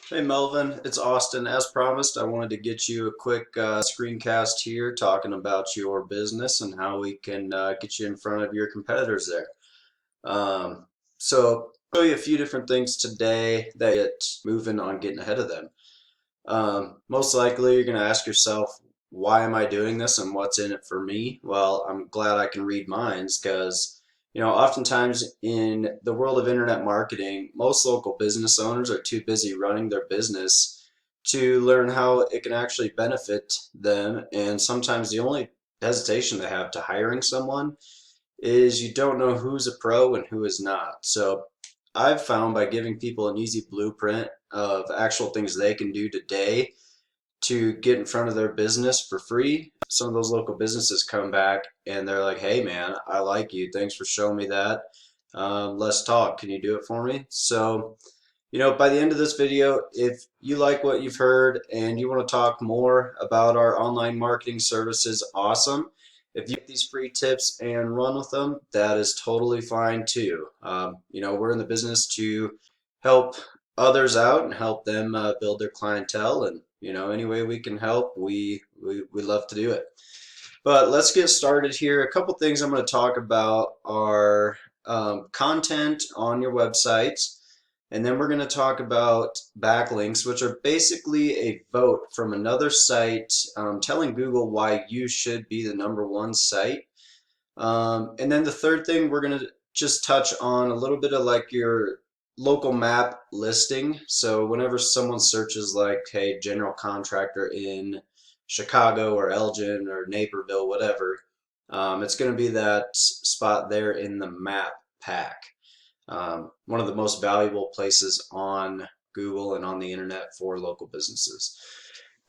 Hey Melvin, it's Austin. As promised, I wanted to get you a quick screencast here talking about your business and how we can get you in front of your competitors there. So, I'll show you a few different things today that get moving on getting ahead of them. Most likely, you're going to ask yourself, why am I doing this and what's in it for me? Well, I'm glad I can read minds because, oftentimes in the world of internet marketing, most local business owners are too busy running their business to learn how it can actually benefit them. And sometimes the only hesitation they have to hiring someone is you don't know who's a pro and who is not. So I've found by giving people an easy blueprint of actual things they can do today to get in front of their business for free. Some of those local businesses come back and they're like, hey man, I like you. Thanks for showing me that. Let's talk. Can you do it for me? So, by the end of this video, if you like what you've heard and you want to talk more about our online marketing services, awesome. If you get these free tips and run with them, that is totally fine too. We're in the business to help others out and help them build their clientele, and any way we can help, we love to do it. But let's get started here. A couple things I'm going to talk about are content on your website, and then we're going to talk about backlinks, which are basically a vote from another site telling Google why you should be the #1 site. And then the third thing, we're going to just touch on a little bit of like your local map listing. So whenever someone searches like, hey, general contractor in Chicago or Elgin or Naperville, whatever, it's going to be that spot there in the map pack. One of the most valuable places on Google and on the internet for local businesses.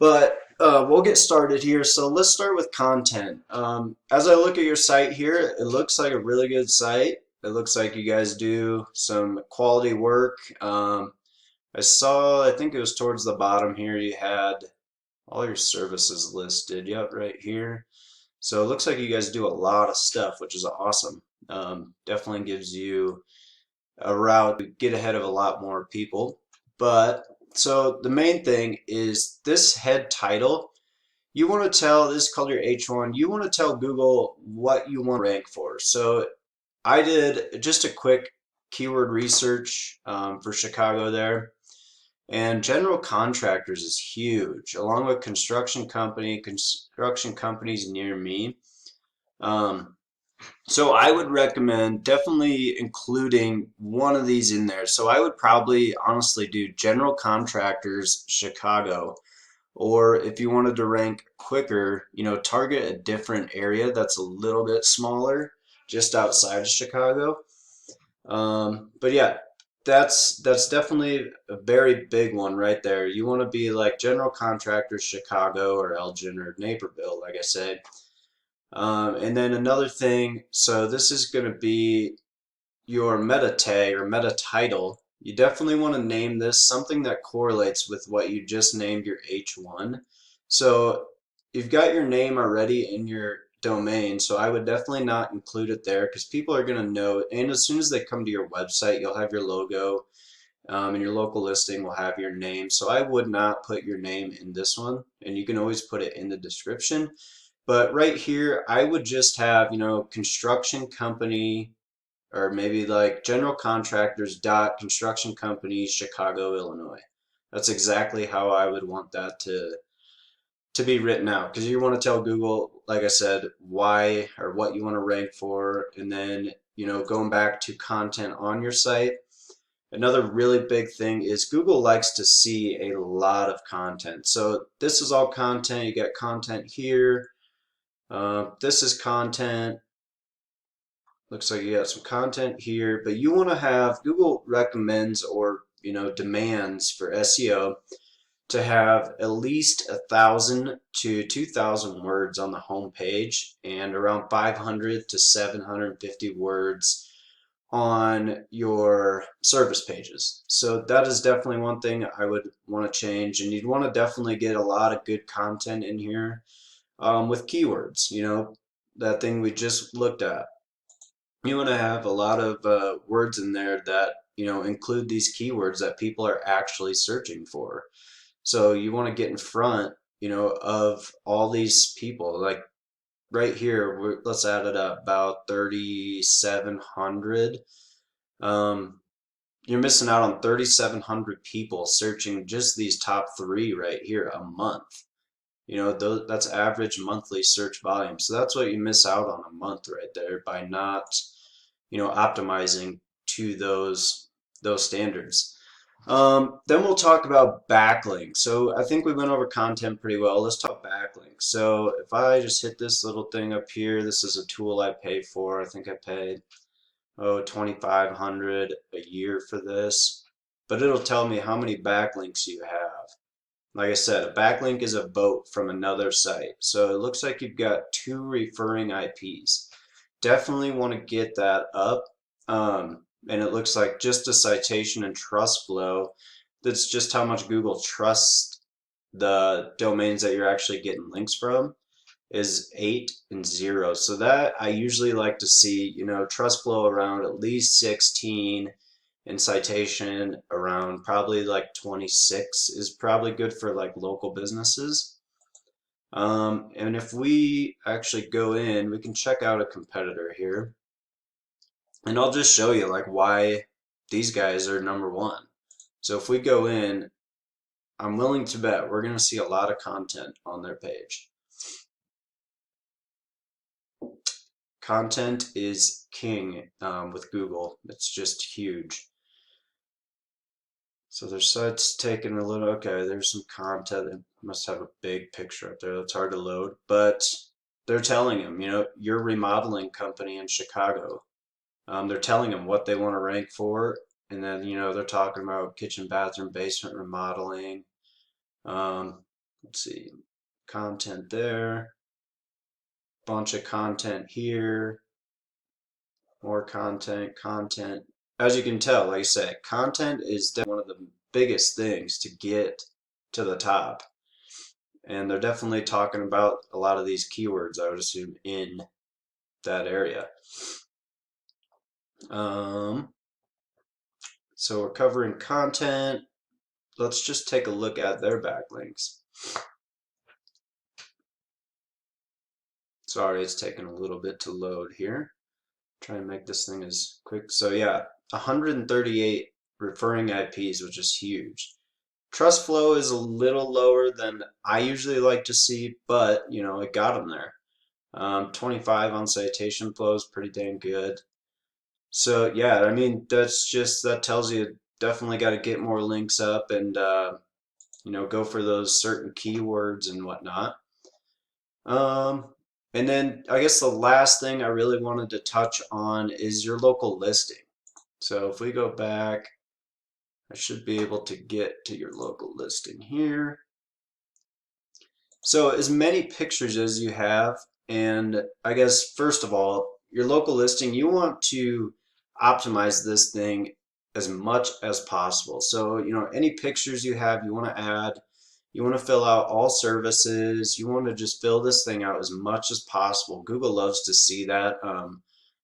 But we'll get started here. So let's start with content. As I look at your site here, it looks like a really good site. It looks like you guys do some quality work. I think it was towards the bottom here, you had all your services listed. Yep, right here. So it looks like you guys do a lot of stuff, which is awesome. Definitely gives you a route to get ahead of a lot more people. But so the main thing is this head title. You want to tell, this is called your H1, you want to tell Google what you want to rank for. So I did just a quick keyword research for Chicago there. And general contractors is huge, along with construction companies near me. Um, so I would recommend definitely including one of these in there. So I would probably honestly do general contractors Chicago, or if you wanted to rank quicker, target a different area that's a little bit smaller, just outside of Chicago. But yeah, that's definitely a very big one right there. You want to be like general contractors Chicago or Elgin or Naperville, like I said. And then another thing, so this is going to be your meta tag or meta title. You definitely want to name this something that correlates with what you just named your H1. So you've got your name already in your domain, so I would definitely not include it there because people are going to know. And as soon as they come to your website, you'll have your logo, and your local listing will have your name. So I would not put your name in this one, and you can always put it in the description. But right here, I would just have, construction company, or maybe like general contractors dot construction company Chicago, Illinois. That's exactly how I would want that to be written out, because you want to tell Google, like I said, why or what you want to rank for, and then going back to content on your site. Another really big thing is Google likes to see a lot of content. So this is all content. You got content here. This is content. Looks like you got some content here, but you want to have, Google recommends or demands for SEO to have at least 1,000 to 2,000 words on the home page and around 500 to 750 words on your service pages. So that is definitely one thing I would want to change, and you'd want to definitely get a lot of good content in here with keywords. That thing we just looked at. You want to have a lot of words in there that include these keywords that people are actually searching for. So you want to get in front, of all these people. Like right here, let's add it up, about 3,700. Um, you're missing out on 3,700 people searching just these top three right here a month. That's average monthly search volume. So that's what you miss out on a month right there by not, optimizing to those standards. Then we'll talk about backlinks. So I think we went over content pretty well. Let's talk backlinks. So if I just hit this little thing up here, this is a tool I pay for. I think I paid 2,500 a year for this, but it'll tell me how many backlinks you have. Like I said, a backlink is a vote from another site. So it looks like you've got 2 referring IPs. Definitely want to get that up. And it looks like just a citation and trust flow. That's just how much Google trusts the domains that you're actually getting links from is 8 and 0. So that I usually like to see, trust flow around at least 16 and citation around probably like 26 is probably good for like local businesses. And if we actually go in, we can check out a competitor here. And I'll just show you like why these guys are number one. So if we go in, I'm willing to bet we're going to see a lot of content on their page. Content is king with Google. It's just huge. So their site's taking a little, okay, there's some content. It must have a big picture up there that's hard to load. But they're telling them, you're a remodeling company in Chicago. They're telling them what they want to rank for. And then, they're talking about kitchen, bathroom, basement remodeling. Let's see, content there. Bunch of content here. More content. As you can tell, like I said, content is one of the biggest things to get to the top. And they're definitely talking about a lot of these keywords, I would assume, in that area. So we're covering content. Let's just take a look at their backlinks. Sorry, it's taking a little bit to load here. Try and make this thing as quick. So yeah, 138 referring IPs, which is huge. Trust flow is a little lower than I usually like to see, but it got them there. 25 on citation flow is pretty dang good. So yeah, I mean that tells you definitely got to get more links up and go for those certain keywords and whatnot. And then I guess the last thing I really wanted to touch on is your local listing. So if we go back, I should be able to get to your local listing here. So as many pictures as you have, and I guess first of all, your local listing, you want to optimize this thing as much as possible. So, any pictures you have, you want to add, you want to fill out all services, you want to just fill this thing out as much as possible. Google loves to see that.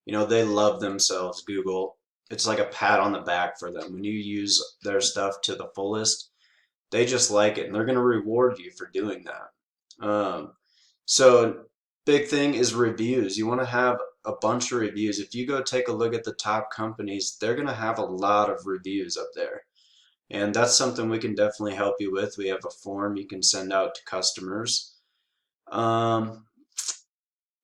They love themselves, Google. It's like a pat on the back for them. When you use their stuff to the fullest, they just like it and they're going to reward you for doing that. So big thing is reviews. You want to have a bunch of reviews. If you go take a look at the top companies, they're going to have a lot of reviews up there. And that's something we can definitely help you with. We have a form you can send out to customers.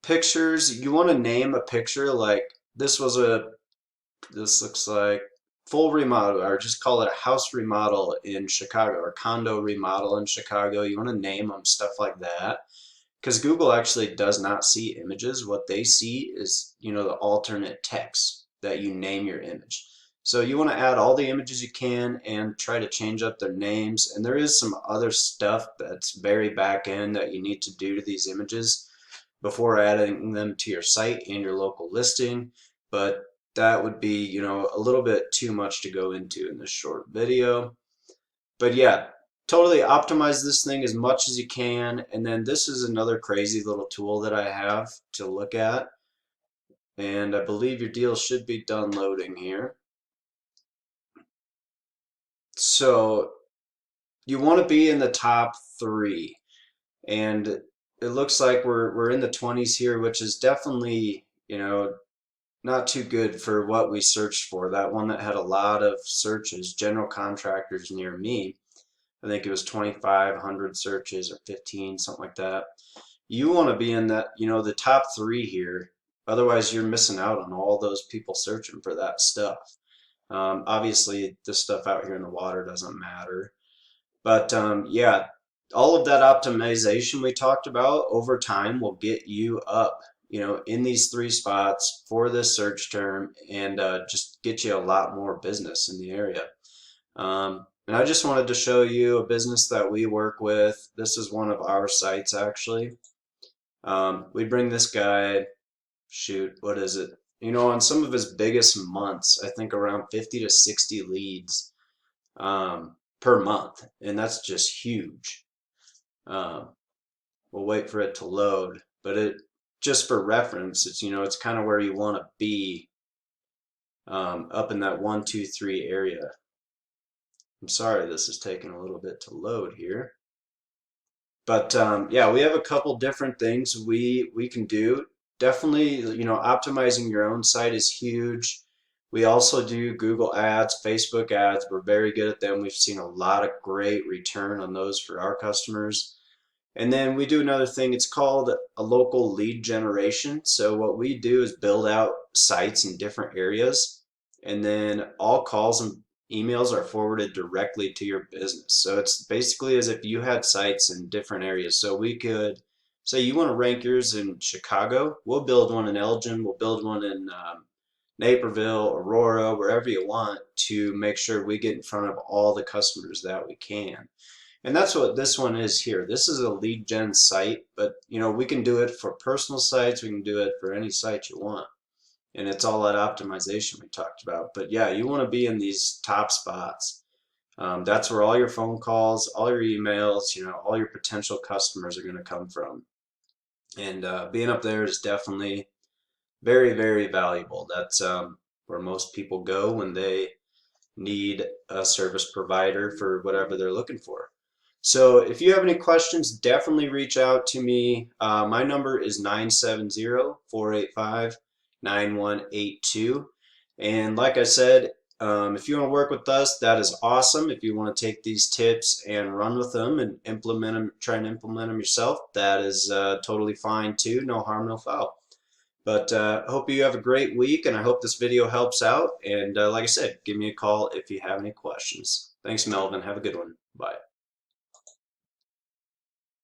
Pictures, you want to name a picture like this looks like full remodel, or just call it a house remodel in Chicago or condo remodel in Chicago. You want to name them stuff like that. Because Google actually does not see images. What they see is, the alternate text that you name your image. So you want to add all the images you can and try to change up their names. And there is some other stuff that's very back end that you need to do to these images before adding them to your site and your local listing. But that would be, a little bit too much to go into in this short video. But yeah, totally optimize this thing as much as you can. And then this is another crazy little tool that I have to look at. And I believe your deal should be done loading here. So you want to be in the top three, and it looks like we're in the 20s here, which is definitely, not too good for what we searched for. That one that had a lot of searches, general contractors near me, I think it was 2,500 searches or 15, something like that. You want to be in that, the top three here. Otherwise, you're missing out on all those people searching for that stuff. Obviously, this stuff out here in the water doesn't matter. But yeah, all of that optimization we talked about over time will get you up, in these three spots for this search term and just get you a lot more business in the area. And I just wanted to show you a business that we work with. This is one of our sites actually. We bring this guy, shoot, what is it? On some of his biggest months, I think around 50 to 60 leads per month, and that's just huge. Um, we'll wait for it to load, but it just for reference, it's kind of where you want to be up in that 1, 2, 3 area. I'm sorry this is taking a little bit to load here. But yeah, we have a couple different things we can do. Definitely, optimizing your own site is huge. We also do Google ads, Facebook ads. We're very good at them. We've seen a lot of great return on those for our customers. And then we do another thing, it's called a local lead generation. So what we do is build out sites in different areas, and then all calls and emails are forwarded directly to your business. So it's basically as if you had sites in different areas. So we could say you want to rank yours in Chicago, we'll build one in Elgin, we'll build one in Naperville, Aurora, wherever you want, to make sure we get in front of all the customers that we can. And that's what this one is here. This is a lead gen site, but we can do it for personal sites. We can do it for any site you want. And it's all that optimization we talked about. But yeah, you want to be in these top spots. That's where all your phone calls, all your emails, all your potential customers are going to come from. And being up there is definitely very, very valuable. That's where most people go when they need a service provider for whatever they're looking for. So if you have any questions, definitely reach out to me. My number is 970-485-9182. And like I said, if you want to work with us, that is awesome. If you want to take these tips and run with them and implement them, try and implement them yourself, that is totally fine too. No harm, no foul. But I hope you have a great week, and I hope this video helps out. And like I said, give me a call if you have any questions. Thanks, Melvin. Have a good one. Bye.